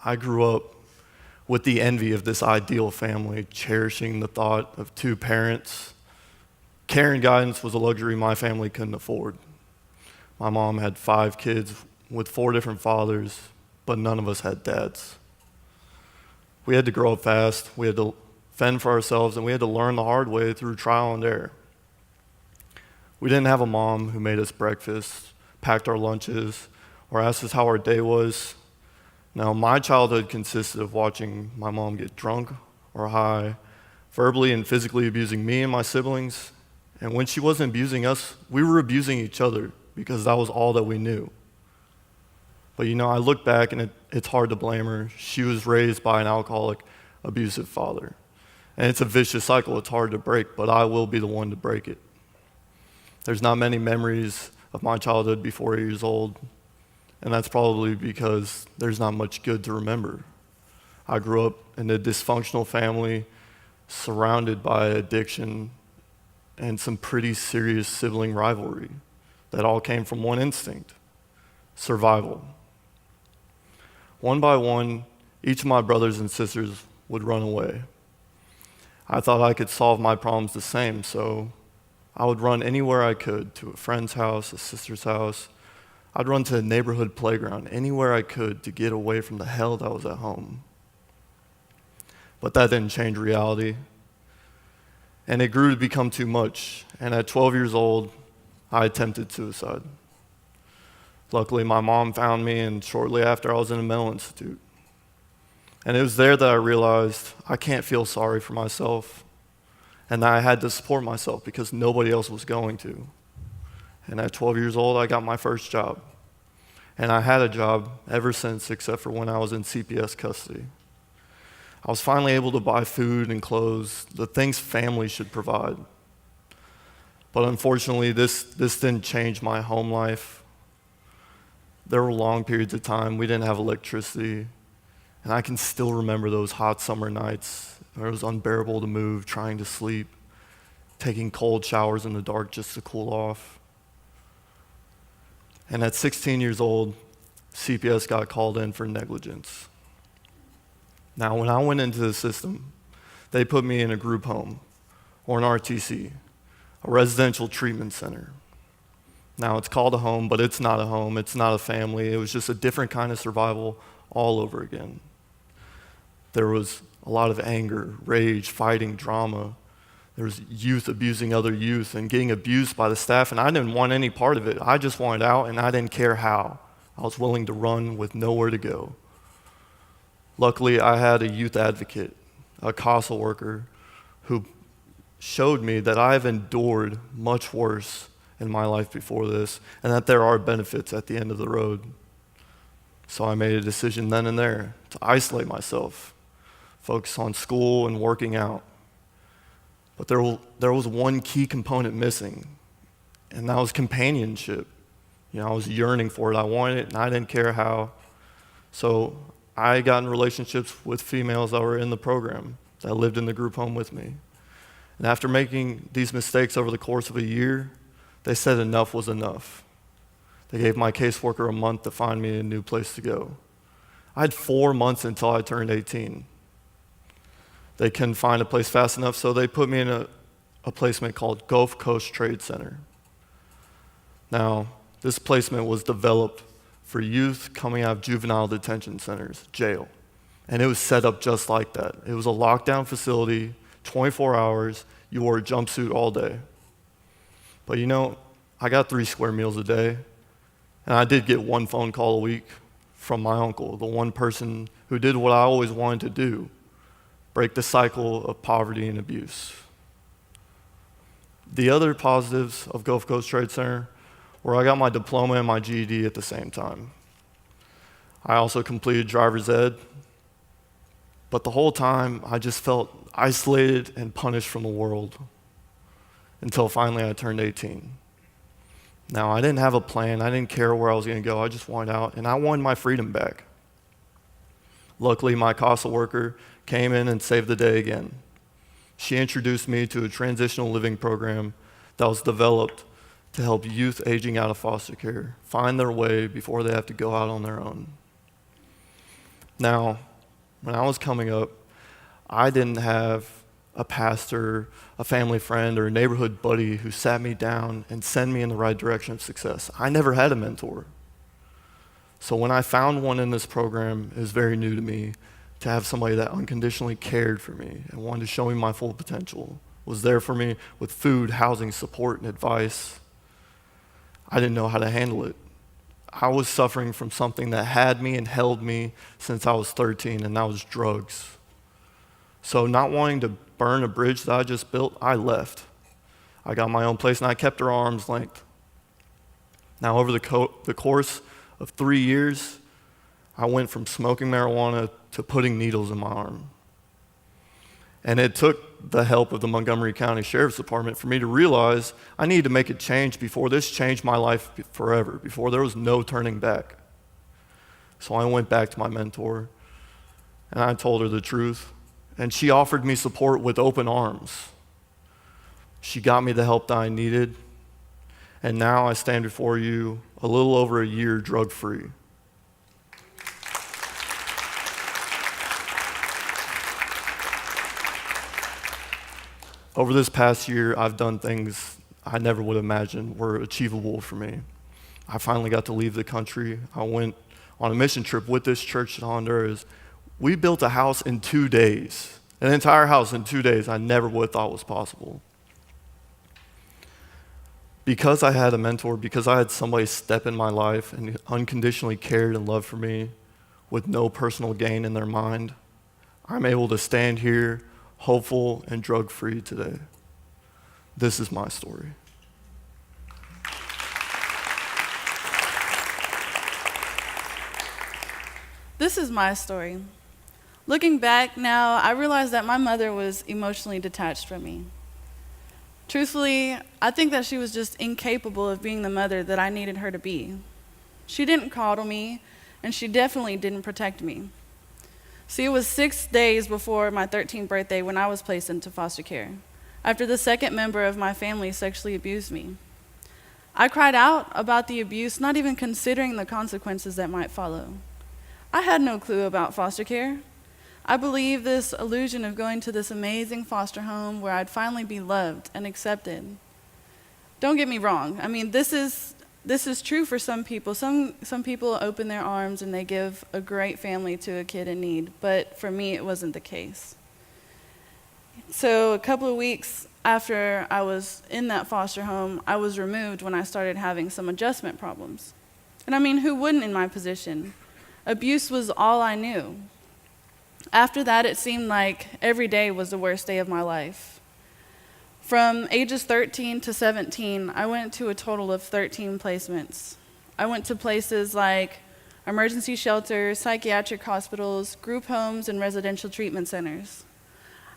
I grew up with the envy of this ideal family, cherishing the thought of two parents. Care and guidance was a luxury my family couldn't afford. My mom had 5 kids with 4 different fathers, but none of us had dads. We had to grow up fast, we had to fend for ourselves, and we had to learn the hard way through trial and error. We didn't have a mom who made us breakfast, packed our lunches, or asked us how our day was. Now, my childhood consisted of watching my mom get drunk or high, verbally and physically abusing me and my siblings. And when she wasn't abusing us, we were abusing each other because that was all that we knew. But I look back and it's hard to blame her. She was raised by an alcoholic, abusive father. And it's a vicious cycle. It's hard to break, but I will be the one to break it. There's not many memories of my childhood before 8 years old, and that's probably because there's not much good to remember. I grew up in a dysfunctional family surrounded by addiction and some pretty serious sibling rivalry that all came from one instinct: survival. One by one, each of my brothers and sisters would run away. I thought I could solve my problems the same, so I would run anywhere I could, to a friend's house, a sister's house. I'd run to a neighborhood playground, anywhere I could to get away from the hell that was at home. But that didn't change reality. And it grew to become too much. And at 12 years old, I attempted suicide. Luckily, my mom found me, and shortly after, I was in a mental institute. And it was there that I realized I can't feel sorry for myself, and that I had to support myself because nobody else was going to. And at 12 years old, I got my first job. And I had a job ever since, except for when I was in CPS custody. I was finally able to buy food and clothes, the things family should provide. But unfortunately, this didn't change my home life. There were long periods of time we didn't have electricity, and I can still remember those hot summer nights where it was unbearable to move, trying to sleep, taking cold showers in the dark just to cool off. And at 16 years old, CPS got called in for negligence. Now, when I went into the system, they put me in a group home, or an RTC, a residential treatment center. Now, it's called a home, but it's not a home, it's not a family. It was just a different kind of survival all over again. There was a lot of anger, rage, fighting, drama. There was youth abusing other youth and getting abused by the staff, and I didn't want any part of it. I just wanted out, and I didn't care how. I was willing to run with nowhere to go. Luckily, I had a youth advocate, a CASA worker, who showed me that I've endured much worse in my life before this, and that there are benefits at the end of the road. So I made a decision then and there to isolate myself, focus on school and working out. But there was one key component missing, and that was companionship. I was yearning for it. I wanted it, and I didn't care how. So I got in relationships with females that were in the program, that lived in the group home with me. And after making these mistakes over the course of a year, they said enough was enough. They gave my caseworker a month to find me a new place to go. I had 4 months until I turned 18. They couldn't find a place fast enough, so they put me in a placement called Gulf Coast Trade Center. Now, this placement was developed for youth coming out of juvenile detention centers, jail. And it was set up just like that. It was a lockdown facility, 24 hours, you wore a jumpsuit all day. But I got 3 square meals a day, and I did get 1 phone call a week from my uncle, the one person who did what I always wanted to do: break the cycle of poverty and abuse. The other positives of Gulf Coast Trade Center were I got my diploma and my GED at the same time. I also completed driver's ed, but the whole time I just felt isolated and punished from the world until finally I turned 18. Now, I didn't have a plan. I didn't care where I was going to go. I just wanted out, and I wanted my freedom back. Luckily, my CASA worker came in and saved the day again. She introduced me to a transitional living program that was developed to help youth aging out of foster care find their way before they have to go out on their own. Now, when I was coming up, I didn't have a pastor, a family friend, or a neighborhood buddy who sat me down and sent me in the right direction of success. I never had a mentor. So when I found one in this program, it was very new to me to have somebody that unconditionally cared for me and wanted to show me my full potential, was there for me with food, housing, support, and advice. I didn't know how to handle it. I was suffering from something that had me and held me since I was 13, and that was drugs. So not wanting to burn a bridge that I just built, I left. I got my own place, and I kept her arm's length. Now, over the course of 3 years, I went from smoking marijuana to putting needles in my arm. And it took the help of the Montgomery County Sheriff's Department for me to realize I needed to make a change before this changed my life forever, before there was no turning back. So I went back to my mentor, and I told her the truth, and she offered me support with open arms. She got me the help that I needed, and now I stand before you a little over a year drug-free. Over this past year, I've done things I never would imagine were achievable for me. I finally got to leave the country. I went on a mission trip with this church in Honduras. We built a house in 2 days, an entire house in 2 days. I never would have thought was possible. Because I had a mentor, because I had somebody step in my life and unconditionally cared and loved for me with no personal gain in their mind, I'm able to stand here hopeful and drug-free today. This is my story. This is my story. Looking back now, I realize that my mother was emotionally detached from me. Truthfully, I think that she was just incapable of being the mother that I needed her to be. She didn't coddle me, and she definitely didn't protect me. See, it was 6 days before my 13th birthday when I was placed into foster care, after the second member of my family sexually abused me. I cried out about the abuse, not even considering the consequences that might follow. I had no clue about foster care. I believed this illusion of going to this amazing foster home where I'd finally be loved and accepted. Don't get me wrong. I mean, this is true for some people. Some people open their arms and they give a great family to a kid in need, but for me, it wasn't the case. So a couple of weeks after I was in that foster home, I was removed when I started having some adjustment problems. And I mean, who wouldn't in my position? Abuse was all I knew. After that, it seemed like every day was the worst day of my life. From ages 13 to 17, I went to a total of 13 placements. I went to places like emergency shelters, psychiatric hospitals, group homes, and residential treatment centers.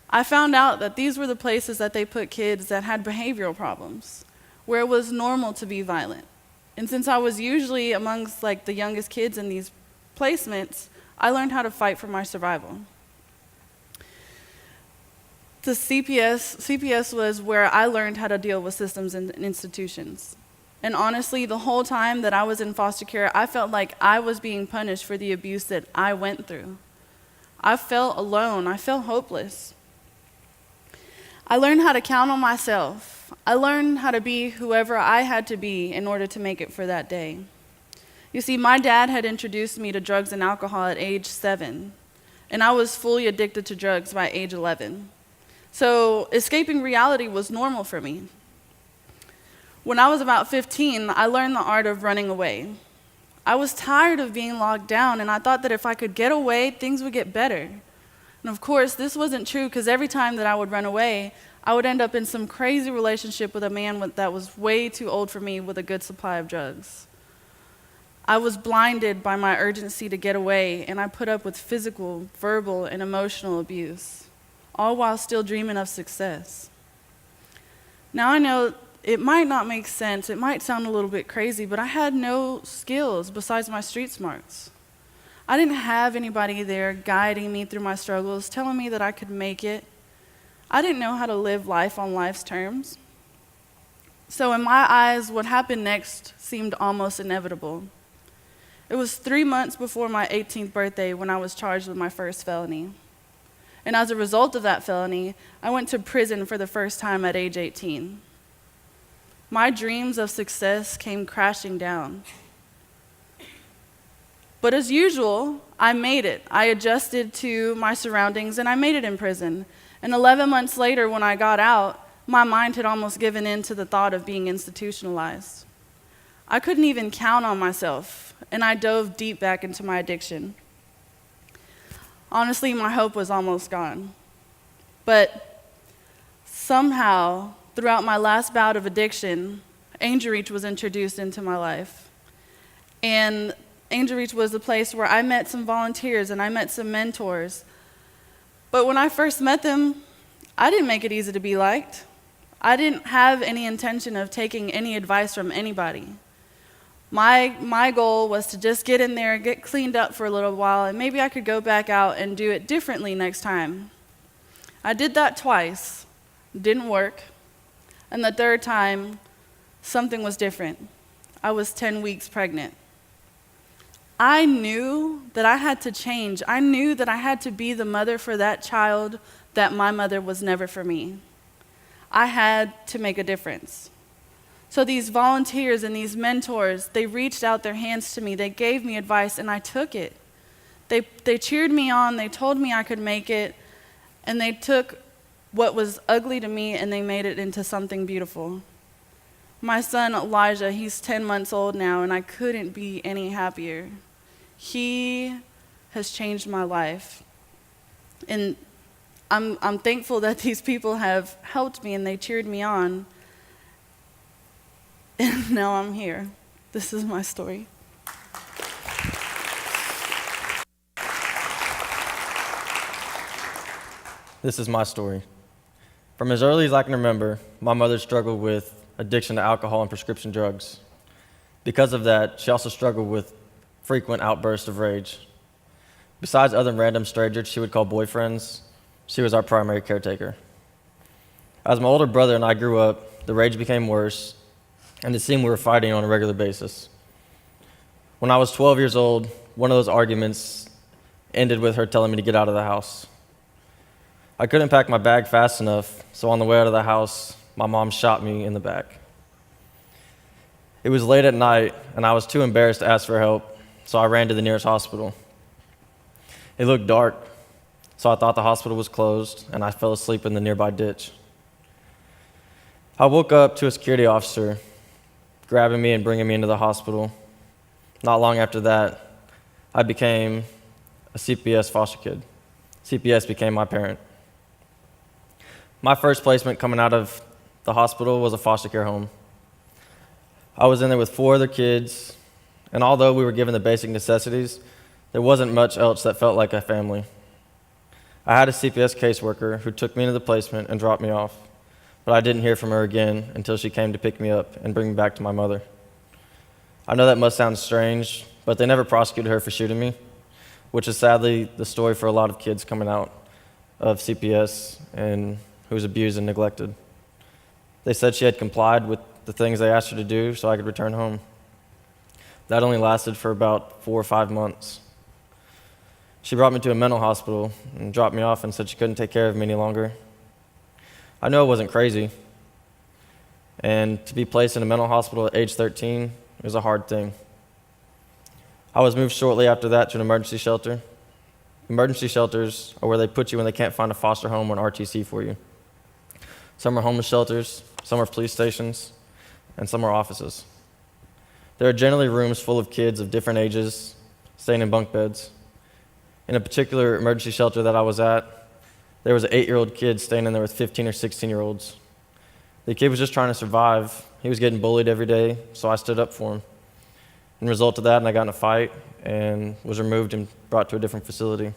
I found out that these were the places that they put kids that had behavioral problems, where it was normal to be violent. And since I was usually amongst the youngest kids in these placements, I learned how to fight for my survival. The CPS was where I learned how to deal with systems and institutions. And honestly, the whole time that I was in foster care, I felt like I was being punished for the abuse that I went through. I felt alone. I felt hopeless. I learned how to count on myself. I learned how to be whoever I had to be in order to make it for that day. You see, my dad had introduced me to drugs and alcohol at age 7, and I was fully addicted to drugs by age 11. So escaping reality was normal for me. When I was about 15, I learned the art of running away. I was tired of being locked down, and I thought that if I could get away, things would get better. And of course, this wasn't true, because every time that I would run away, I would end up in some crazy relationship with a man that was way too old for me with a good supply of drugs. I was blinded by my urgency to get away, and I put up with physical, verbal, and emotional abuse, all while still dreaming of success. Now I know it might not make sense, it might sound a little bit crazy, but I had no skills besides my street smarts. I didn't have anybody there guiding me through my struggles, telling me that I could make it. I didn't know how to live life on life's terms. So in my eyes, what happened next seemed almost inevitable. It was 3 months before my 18th birthday when I was charged with my first felony. And as a result of that felony, I went to prison for the first time at age 18. My dreams of success came crashing down. But as usual, I made it. I adjusted to my surroundings and I made it in prison. And 11 months later, when I got out, my mind had almost given in to the thought of being institutionalized. I couldn't even count on myself, and I dove deep back into my addiction. Honestly, my hope was almost gone. But somehow, throughout my last bout of addiction, Angel Reach was introduced into my life. And Angel Reach was the place where I met some volunteers and I met some mentors. But when I first met them, I didn't make it easy to be liked. I didn't have any intention of taking any advice from anybody. My goal was to just get in there, get cleaned up for a little while, and maybe I could go back out and do it differently next time. I did that twice. It didn't work. And the third time, something was different. I was 10 weeks pregnant. I knew that I had to change. I knew that I had to be the mother for that child that my mother was never for me. I had to make a difference. So these volunteers and these mentors, they reached out their hands to me. They gave me advice, and I took it. They cheered me on. They told me I could make it. And they took what was ugly to me, and they made it into something beautiful. My son, Elijah, he's 10 months old now, and I couldn't be any happier. He has changed my life. And I'm thankful that these people have helped me, and they cheered me on. And now I'm here. This is my story. This is my story. From as early as I can remember, my mother struggled with addiction to alcohol and prescription drugs. Because of that, she also struggled with frequent outbursts of rage. Besides other random strangers she would call boyfriends, she was our primary caretaker. As my older brother and I grew up, the rage became worse, and it seemed we were fighting on a regular basis. When I was 12 years old, one of those arguments ended with her telling me to get out of the house. I couldn't pack my bag fast enough, so on the way out of the house, my mom shot me in the back. It was late at night, and I was too embarrassed to ask for help, so I ran to the nearest hospital. It looked dark, so I thought the hospital was closed, and I fell asleep in the nearby ditch. I woke up to a security officer grabbing me and bringing me into the hospital. Not long after that, I became a CPS foster kid. CPS became my parent. My first placement coming out of the hospital was a foster care home. I was in there with 4 other kids, and although we were given the basic necessities, there wasn't much else that felt like a family. I had a CPS caseworker who took me into the placement and dropped me off, but I didn't hear from her again until she came to pick me up and bring me back to my mother. I know that must sound strange, but they never prosecuted her for shooting me, which is sadly the story for a lot of kids coming out of CPS and who's abused and neglected. They said she had complied with the things they asked her to do so I could return home. That only lasted for about 4 or 5 months. She brought me to a mental hospital and dropped me off and said she couldn't take care of me any longer. I know it wasn't crazy, and to be placed in a mental hospital at age 13 was a hard thing. I was moved shortly after that to an emergency shelter. Emergency shelters are where they put you when they can't find a foster home or an RTC for you. Some are homeless shelters, some are police stations, and some are offices. There are generally rooms full of kids of different ages staying in bunk beds. In a particular emergency shelter that I was at, there was an 8-year-old kid staying in there with 15 or 16-year-olds. The kid was just trying to survive. He was getting bullied every day, so I stood up for him. In result of that, I got in a fight and was removed and brought to a different facility.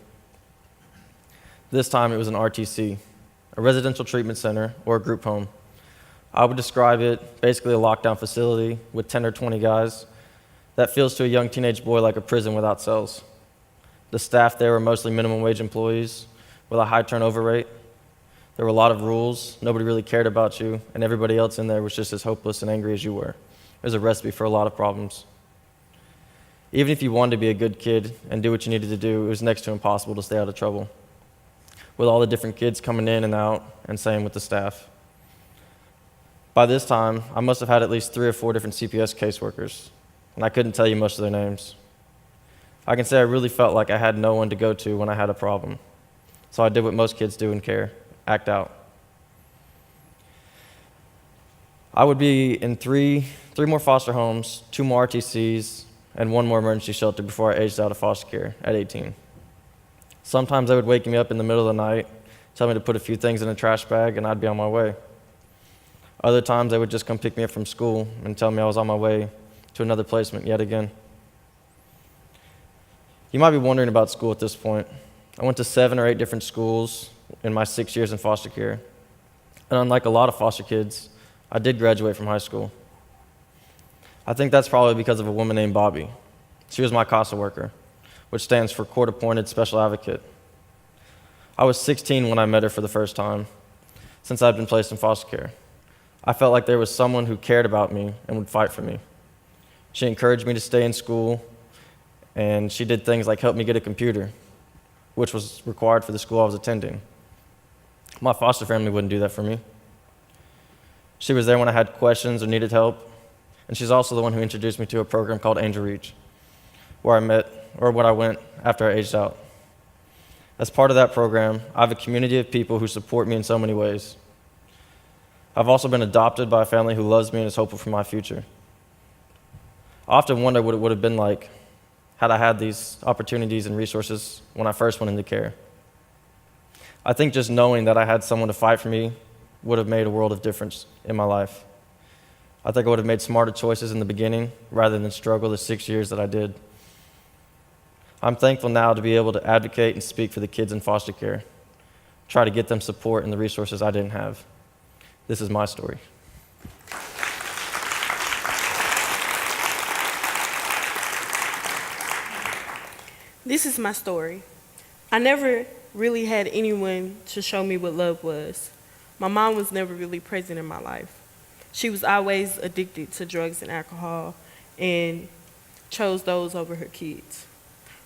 This time it was an RTC, a residential treatment center or a group home. I would describe it basically a lockdown facility with 10 or 20 guys that feels to a young teenage boy like a prison without cells. The staff there were mostly minimum wage employees with a high turnover rate. There were a lot of rules, nobody really cared about you, and everybody else in there was just as hopeless and angry as you were. It was a recipe for a lot of problems. Even if you wanted to be a good kid and do what you needed to do, it was next to impossible to stay out of trouble, with all the different kids coming in and out, and same with the staff. By this time, I must have had at least 3 or 4 different CPS caseworkers, and I couldn't tell you most of their names. I can say I really felt like I had no one to go to when I had a problem, so I did what most kids do in care: act out. I would be in three more foster homes, 2 more RTCs, and 1 more emergency shelter before I aged out of foster care at 18. Sometimes they would wake me up in the middle of the night, tell me to put a few things in a trash bag, and I'd be on my way. Other times they would just come pick me up from school and tell me I was on my way to another placement yet again. You might be wondering about school at this point. I went to 7 or 8 different schools in my 6 years in foster care, and unlike a lot of foster kids, I did graduate from high school. I think that's probably because of a woman named Bobby. She was my CASA worker, which stands for Court Appointed Special Advocate. I was 16 when I met her for the first time, since I'd been placed in foster care. I felt like there was someone who cared about me and would fight for me. She encouraged me to stay in school, and she did things like help me get a computer, which was required for the school I was attending. My foster family wouldn't do that for me. She was there when I had questions or needed help, and she's also the one who introduced me to a program called Angel Reach, where I went after I aged out. As part of that program, I have a community of people who support me in so many ways. I've also been adopted by a family who loves me and is hopeful for my future. I often wonder what it would have been like had I had these opportunities and resources when I first went into care. I think just knowing that I had someone to fight for me would have made a world of difference in my life. I think I would have made smarter choices in the beginning rather than struggle the 6 years that I did. I'm thankful now to be able to advocate and speak for the kids in foster care, try to get them support and the resources I didn't have. This is my story. This is my story. I never really had anyone to show me what love was. My mom was never really present in my life. She was always addicted to drugs and alcohol and chose those over her kids.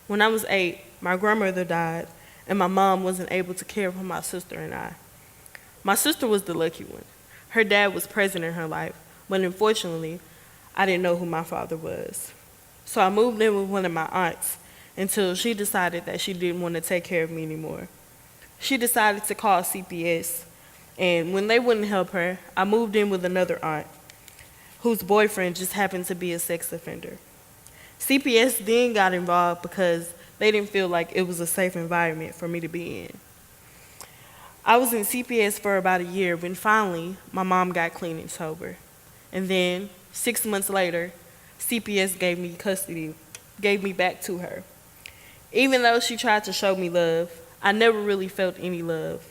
When I was 8, my grandmother died, and my mom wasn't able to care for my sister and I. My sister was the lucky one. Her dad was present in her life, but unfortunately, I didn't know who my father was. So I moved in with one of my aunts until she decided that she didn't want to take care of me anymore. She decided to call CPS, and when they wouldn't help her, I moved in with another aunt whose boyfriend just happened to be a sex offender. CPS then got involved because they didn't feel like it was a safe environment for me to be in. I was in CPS for about a year when finally my mom got clean and sober. And then 6 months later, CPS gave me custody, gave me back to her. Even though she tried to show me love, I never really felt any love.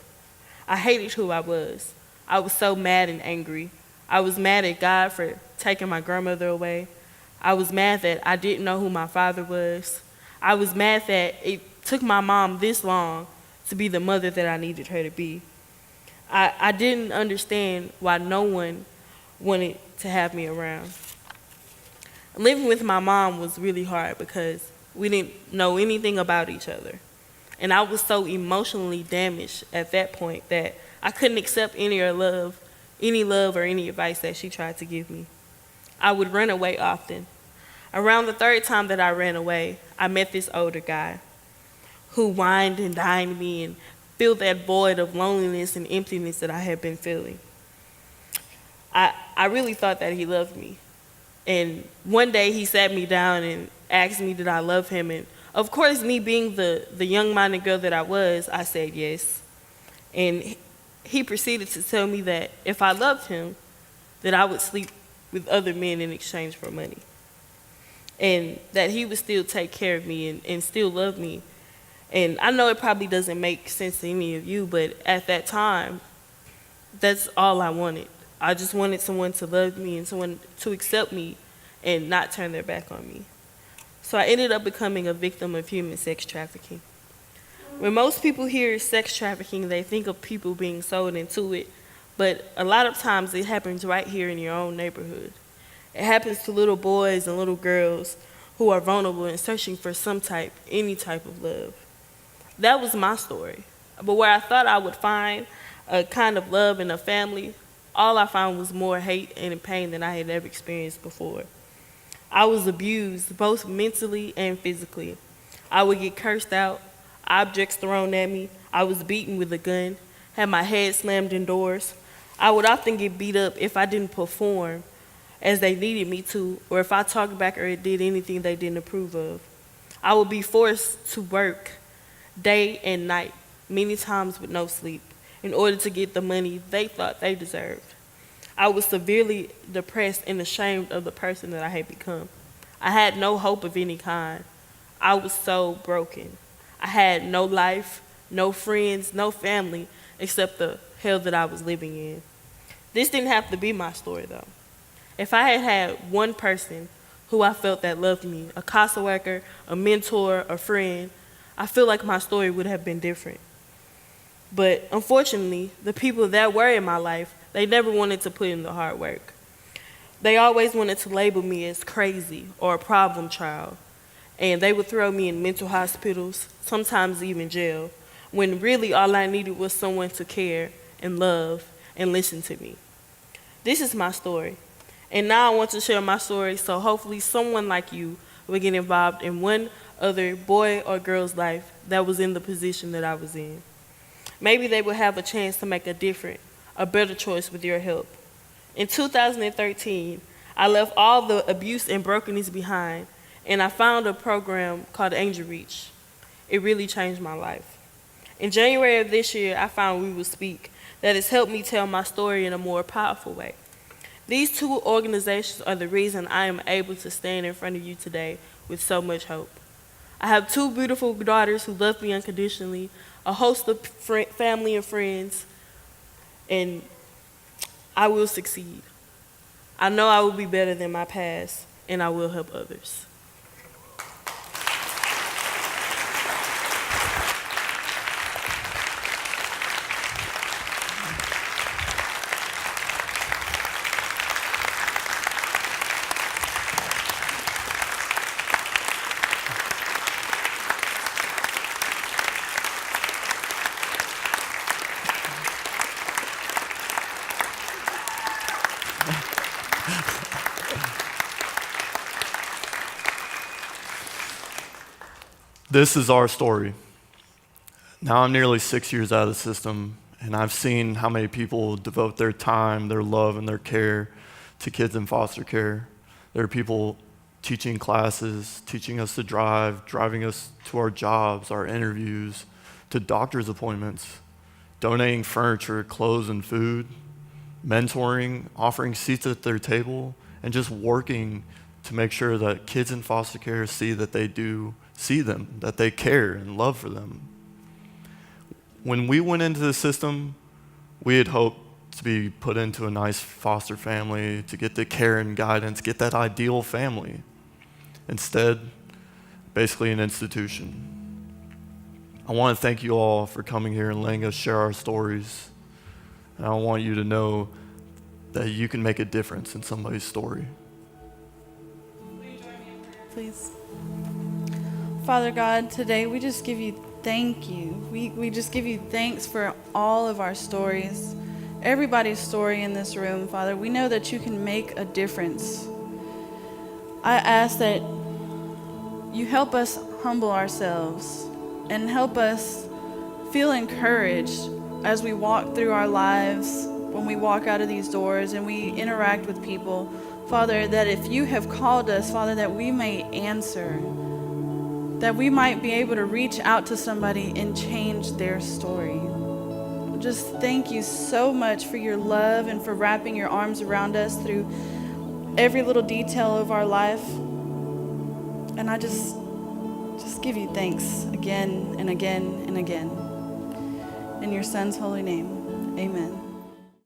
I hated who I was. I was so mad and angry. I was mad at God for taking my grandmother away. I was mad that I didn't know who my father was. I was mad that it took my mom this long to be the mother that I needed her to be. I didn't understand why no one wanted to have me around. Living with my mom was really hard because we didn't know anything about each other. And I was so emotionally damaged at that point that I couldn't accept any love or any advice that she tried to give me. I would run away often. Around the 3rd time that I ran away, I met this older guy who wined and dined me and filled that void of loneliness and emptiness that I had been feeling. I really thought that he loved me. And one day he sat me down and asked me did I love him. And of course, me being the young-minded girl that I was, I said yes. And he proceeded to tell me that if I loved him, that I would sleep with other men in exchange for money. And that he would still take care of me and still love me. And I know it probably doesn't make sense to any of you, but at that time, that's all I wanted. I just wanted someone to love me and someone to accept me and not turn their back on me. So I ended up becoming a victim of human sex trafficking. When most people hear sex trafficking, they think of people being sold into it, but a lot of times it happens right here in your own neighborhood. It happens to little boys and little girls who are vulnerable and searching for any type of love. That was my story. But where I thought I would find a kind of love in a family, all I found was more hate and pain than I had ever experienced before. I was abused, both mentally and physically. I would get cursed out, objects thrown at me, I was beaten with a gun, had my head slammed in doors. I would often get beat up if I didn't perform as they needed me to, or if I talked back or did anything they didn't approve of. I would be forced to work day and night, many times with no sleep, in order to get the money they thought they deserved. I was severely depressed and ashamed of the person that I had become. I had no hope of any kind. I was so broken. I had no life, no friends, no family, except the hell that I was living in. This didn't have to be my story, though. If I had had one person who I felt that loved me, a CASA worker, a mentor, a friend, I feel like my story would have been different. But unfortunately, the people that were in my life, they never wanted to put in the hard work. They always wanted to label me as crazy or a problem child. And they would throw me in mental hospitals, sometimes even jail, when really all I needed was someone to care and love and listen to me. This is my story. And now I want to share my story so hopefully someone like you will get involved in one other boy or girl's life that was in the position that I was in. Maybe they will have a chance to make a better choice with your help. In 2013, I left all the abuse and brokenness behind, and I found a program called Angel Reach. It really changed my life. In January of this year, I found We Will Speak that has helped me tell my story in a more powerful way. These two organizations are the reason I am able to stand in front of you today with so much hope. I have two beautiful daughters who love me unconditionally, a host of family and friends, and I will succeed. I know I will be better than my past, and I will help others. This is our story. Now I'm nearly 6 years out of the system, and I've seen how many people devote their time, their love, and their care to kids in foster care. There are people teaching classes, teaching us to drive, driving us to our jobs, our interviews, to doctor's appointments, donating furniture, clothes, and food, mentoring, offering seats at their table, and just working to make sure that kids in foster care see that they do see them, that they care and love for them. When we went into the system, we had hoped to be put into a nice foster family, to get the care and guidance, get that ideal family. Instead, basically an institution. I want to thank you all for coming here and letting us share our stories. And I want you to know that you can make a difference in somebody's story. Please. Father God, today we just give you thank you. We just give you thanks for all of our stories, everybody's story in this room, Father. We know that you can make a difference. I ask that you help us humble ourselves and help us feel encouraged as we walk through our lives, when we walk out of these doors and we interact with people, Father, that if you have called us, Father, that we may answer, that we might be able to reach out to somebody and change their story. Just thank you so much for your love and for wrapping your arms around us through every little detail of our life. And I just give you thanks again and again and again. In your Son's holy name, amen.